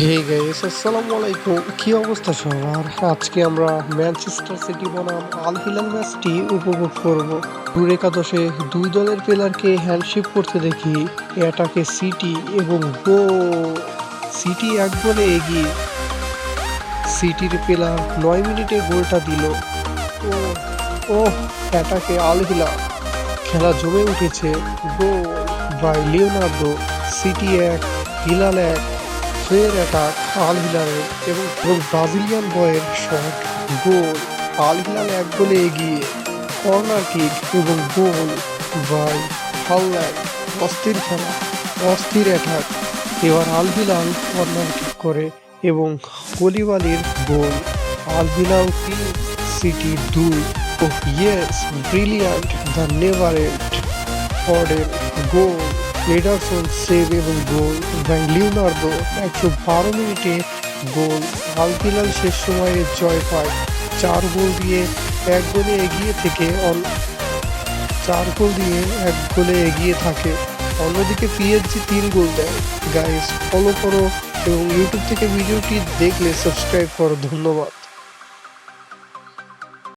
Hey guys, আসসালামু আলাইকুম। কি অবস্থা সবার? আজকে আমরা ম্যানচেস্টার সিটি বনাম আল হিলাল ম্যাচটি উপভোগ করব। দূর একাদশে দুই দলের প্লেয়ারকে হ্যান্ডশেক করতে দেখি। অ্যাটাকে সিটি এবং সিটি এক গোলে এগিয়ে। সিটির প্লেয়ার ৯ মিনিটে গোলটা দিল। ও ও অ্যাটাকে আল হিলাল। খেলা জমে উঠেছে। Goal by Leonardo. City ১, Hilal ১। ফের অ্যাটাক আল হিলালের এবং ব্রাজিলিয়ান বয়ের শট। গোল। আল হিলাল ১ গোলে এগিয়ে। কর্নার কিক এবং গোল বাই হাল্লার। অস্থির খেলা, অস্থির অ্যাটাক। এবার আল হিলাল কর্নার কিক করে এবং কলিবালির goal. Al Hilal ৩, City ২। Oh yes, brilliant, the never end. Foden goal. Ederson save এবং গোল বাই লিওনার্দো। ১১২ মিনিটে গোল। আল হিলাল শেষ সময়ে জয় পায় ৪ গোল দিয়ে ১ গোলে এগিয়ে থেকে ৪ গোল দিয়ে ১ গোলে এগিয়ে থাকে। অন্যদিকে পিএসজি ৩ গোল দেয়। গাইস, ফলো করো এবং ইউটিউব থেকে ভিডিওটি দেখলে সাবস্ক্রাইব করো। ধন্যবাদ।